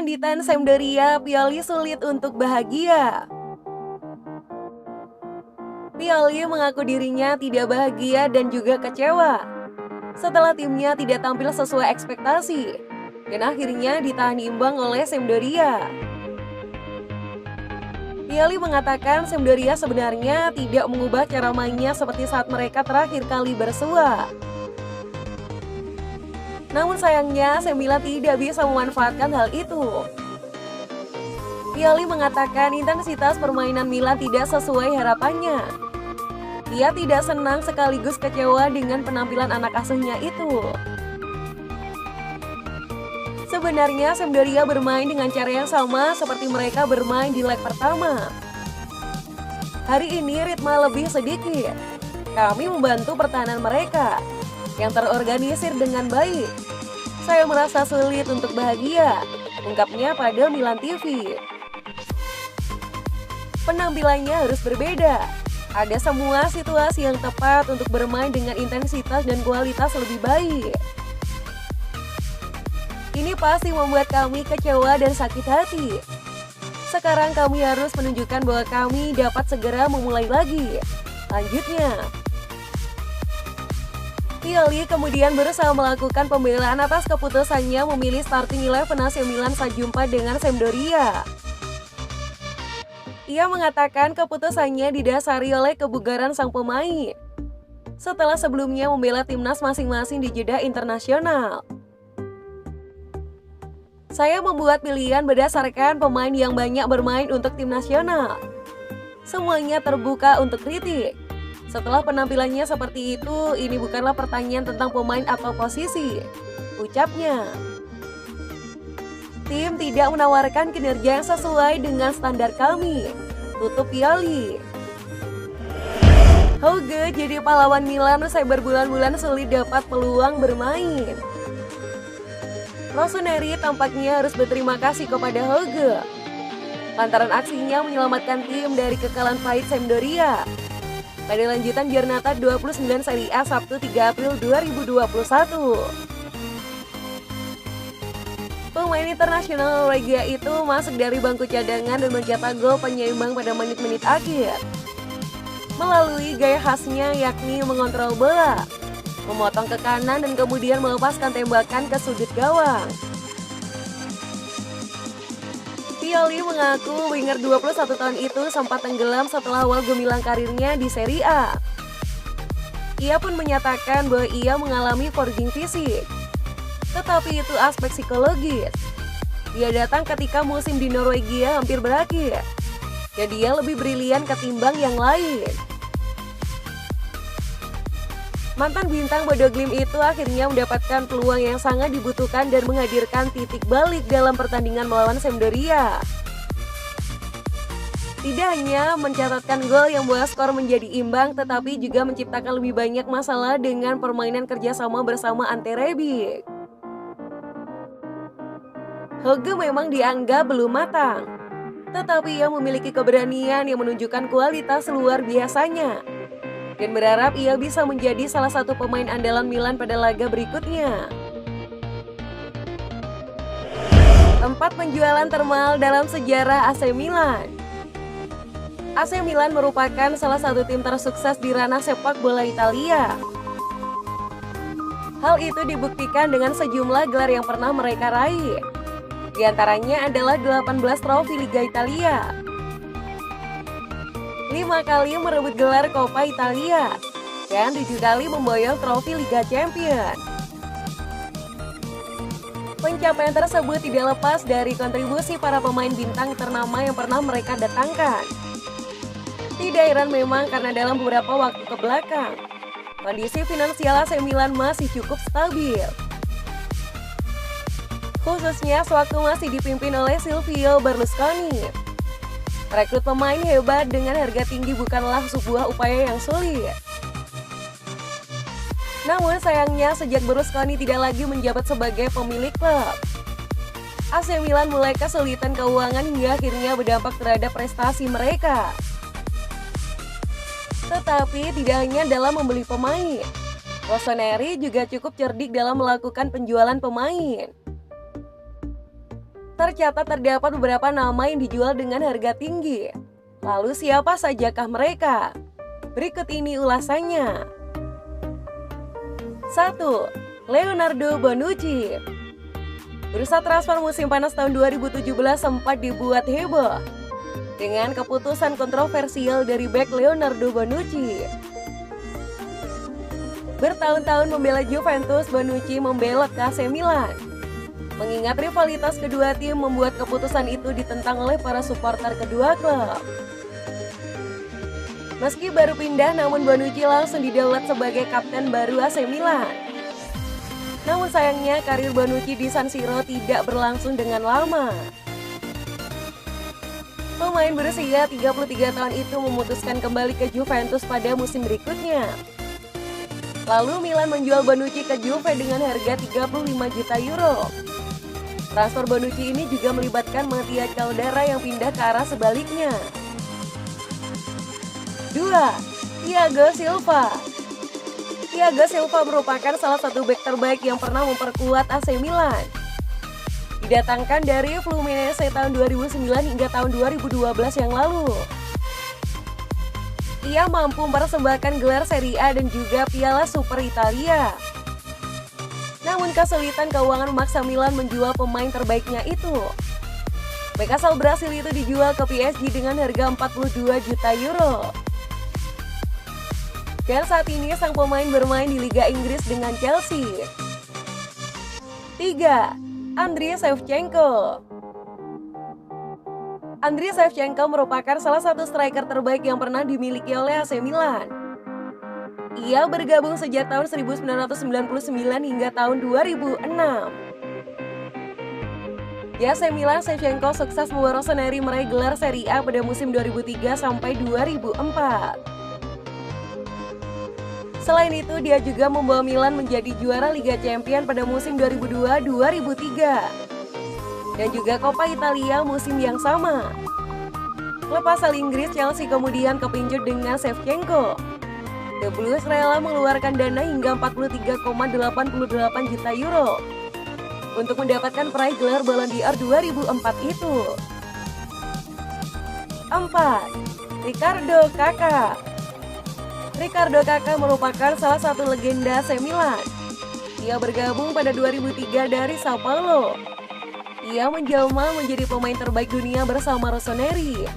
Landitan Sampdoria, Pioli sulit untuk bahagia. Pioli mengaku dirinya tidak bahagia dan juga kecewa setelah timnya tidak tampil sesuai ekspektasi dan akhirnya ditahan imbang oleh Sampdoria. Pioli mengatakan Sampdoria sebenarnya tidak mengubah cara mainnya seperti saat mereka terakhir kali bersua. Namun sayangnya AC Milan tidak bisa memanfaatkan hal itu. Pioli mengatakan intensitas permainan Milan tidak sesuai harapannya. Ia tidak senang sekaligus kecewa dengan penampilan anak asuhnya itu. Sebenarnya Sampdoria bermain dengan cara yang sama seperti mereka bermain di leg pertama. Hari ini ritme lebih sedikit. Kami membantu pertahanan mereka yang terorganisir dengan baik. Saya merasa sulit untuk bahagia, ungkapnya pada Milan TV. Penampilannya harus berbeda. Ada semua situasi yang tepat untuk bermain dengan intensitas dan kualitas lebih baik. Ini pasti membuat kami kecewa dan sakit hati. Sekarang kami harus menunjukkan bahwa kami dapat segera memulai lagi. Lanjutnya, Pioli kemudian berusaha melakukan pembelaan atas keputusannya memilih starting 11 AC Milan saat jumpa dengan Sampdoria. Ia mengatakan keputusannya didasari oleh kebugaran sang pemain setelah sebelumnya membela timnas masing-masing di jeda internasional. Saya membuat pilihan berdasarkan pemain yang banyak bermain untuk tim nasional. Semuanya terbuka untuk kritik. Setelah penampilannya seperti itu, ini bukanlah pertanyaan tentang pemain atau posisi, ucapnya. Tim tidak menawarkan kinerja yang sesuai dengan standar kami, tutup Pioli. Hauge jadi pahlawan Milan usai berbulan-bulan sulit dapat peluang bermain. Rossoneri tampaknya harus berterima kasih kepada Hauge lantaran aksinya menyelamatkan tim dari kekalahan pahit Sampdoria pada lanjutan Giornata 29 Serie A Sabtu 3 April 2021. Pemain internasional Norwegia itu masuk dari bangku cadangan dan mencetak gol penyeimbang pada menit-menit akhir. Melalui gaya khasnya yakni mengontrol bola, memotong ke kanan dan kemudian melepaskan tembakan ke sudut gawang. Pioli mengaku winger 21 tahun itu sempat tenggelam setelah awal gemilang karirnya di Serie A. Ia pun menyatakan bahwa ia mengalami forging fisik. Tetapi itu aspek psikologis. Dia datang ketika musim di Norwegia hampir berakhir. Jadi dia lebih brilian ketimbang yang lain. Mantan bintang Bodo Glimt itu akhirnya mendapatkan peluang yang sangat dibutuhkan dan menghadirkan titik balik dalam pertandingan melawan Sampdoria. Tidak hanya mencatatkan gol yang membawa skor menjadi imbang, tetapi juga menciptakan lebih banyak masalah dengan permainan kerjasama bersama Ante Rebic. Hauge memang dianggap belum matang, tetapi ia memiliki keberanian yang menunjukkan kualitas luar biasanya dan berharap ia bisa menjadi salah satu pemain andalan Milan pada laga berikutnya. Tempat penjualan termahal dalam sejarah AC Milan. AC Milan merupakan salah satu tim tersukses di ranah sepak bola Italia. Hal itu dibuktikan dengan sejumlah gelar yang pernah mereka raih. Di antaranya adalah 18 trofi Liga Italia, 5 kali merebut gelar Coppa Italia, dan 7 kali memboyong trofi Liga Champions. Pencapaian tersebut tidak lepas dari kontribusi para pemain bintang ternama yang pernah mereka datangkan. Tidak heran memang karena dalam beberapa waktu kebelakang, kondisi finansial AC Milan masih cukup stabil. Khususnya sewaktu masih dipimpin oleh Silvio Berlusconi. Rekrut pemain hebat dengan harga tinggi bukanlah sebuah upaya yang sulit. Namun sayangnya sejak Berlusconi tidak lagi menjabat sebagai pemilik klub, AC Milan mulai kesulitan keuangan hingga akhirnya berdampak terhadap prestasi mereka. Tetapi tidak hanya dalam membeli pemain, Rossoneri juga cukup cerdik dalam melakukan penjualan pemain. Tercatat terdapat beberapa nama yang dijual dengan harga tinggi. Lalu siapa sajakah mereka? Berikut ini ulasannya. 1. Leonardo Bonucci. Bursa transfer musim panas tahun 2017 sempat dibuat heboh dengan keputusan kontroversial dari bek Leonardo Bonucci. Bertahun-tahun membela Juventus, Bonucci membelot ke AC Milan. Mengingat rivalitas kedua tim membuat keputusan itu ditentang oleh para supporter kedua klub. Meski baru pindah, namun Bonucci langsung didaulat sebagai kapten baru AC Milan. Namun sayangnya karir Bonucci di San Siro tidak berlangsung dengan lama. Pemain berusia 33 tahun itu memutuskan kembali ke Juventus pada musim berikutnya. Lalu Milan menjual Bonucci ke Juve dengan harga 35 juta euro. Transfer Bonucci ini juga melibatkan Mattia Caldara yang pindah ke arah sebaliknya. 2. Thiago Silva. Thiago Silva merupakan salah satu bek terbaik yang pernah memperkuat AC Milan. Didatangkan dari Fluminense tahun 2009 hingga tahun 2012 yang lalu. Ia mampu mempersembahkan gelar Serie A dan juga Piala Super Italia. Namun kesulitan keuangan memaksa Milan menjual pemain terbaiknya itu. Bek asal Brasil itu dijual ke PSG dengan harga 42 juta euro. Dan saat ini sang pemain bermain di Liga Inggris dengan Chelsea. 3. Andriy Shevchenko. Andriy Shevchenko merupakan salah satu striker terbaik yang pernah dimiliki oleh AC Milan. Ia bergabung sejak tahun 1999 hingga tahun 2006. Di AC Milan, Shevchenko sukses membawa Rossoneri meraih gelar Serie A pada musim 2003 sampai 2004. Selain itu, dia juga membawa Milan menjadi juara Liga Champions pada musim 2002-2003 dan juga Coppa Italia musim yang sama. Klub asal Inggris Chelsea kemudian kepincut dengan Shevchenko. The Blues rela mengeluarkan dana hingga 43,88 juta euro untuk mendapatkan peraih gelar Ballon d'Or 2004 itu. 4. Ricardo Kakak. Ricardo Kakak merupakan salah satu legenda AC Milan. Ia bergabung pada 2003 dari Sao Paulo. Ia menjelma menjadi pemain terbaik dunia bersama Rossoneri.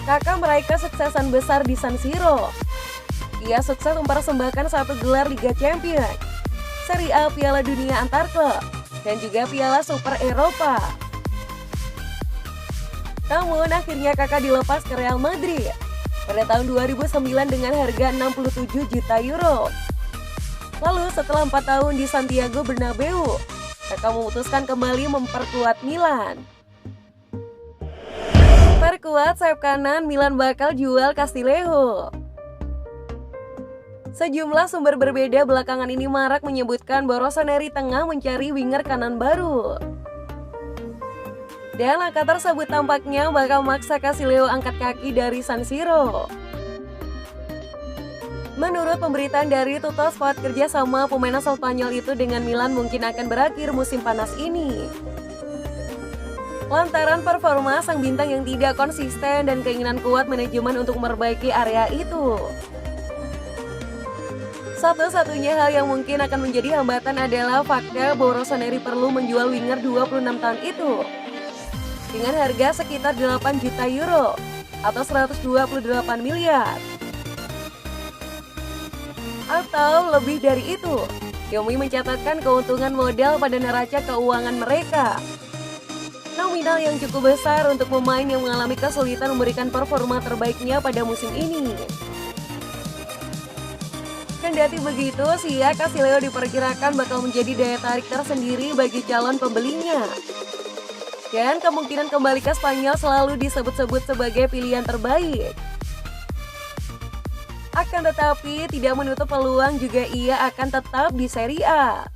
Kakak meraih kesuksesan besar di San Siro. Ia sukses mempersembahkan satu gelar Liga Champions, Serie A, Piala Dunia antar klub, dan juga Piala Super Eropa. Namun akhirnya Kakak dilepas ke Real Madrid pada tahun 2009 dengan harga 67 juta euro. Lalu setelah 4 tahun di Santiago Bernabeu, Kakak memutuskan kembali memperkuat Milan. Perkuat sayap kanan, Milan bakal jual Castillejo. Sejumlah sumber berbeda belakangan ini marak menyebutkan bahwa Rossoneri tengah mencari winger kanan baru. Dan langkah tersebut tampaknya bakal memaksa Castillejo angkat kaki dari San Siro. Menurut pemberitaan dari Tuttosport, kerjasama pemain asal Spanyol itu dengan Milan mungkin akan berakhir musim panas ini. Lantaran performa sang bintang yang tidak konsisten dan keinginan kuat manajemen untuk memperbaiki area itu. Satu-satunya hal yang mungkin akan menjadi hambatan adalah fakta bahwa Rossoneri perlu menjual winger 26 tahun itu dengan harga sekitar 8 juta euro atau 128 miliar. Atau lebih dari itu. Yomi mencatatkan keuntungan modal pada neraca keuangan mereka. Nominal yang cukup besar untuk pemain yang mengalami kesulitan memberikan performa terbaiknya pada musim ini. Kendati begitu, Castillejo diperkirakan bakal menjadi daya tarik tersendiri bagi calon pembelinya. Dan kemungkinan kembali ke Spanyol selalu disebut-sebut sebagai pilihan terbaik. Akan tetapi, tidak menutup peluang juga ia akan tetap di Serie A.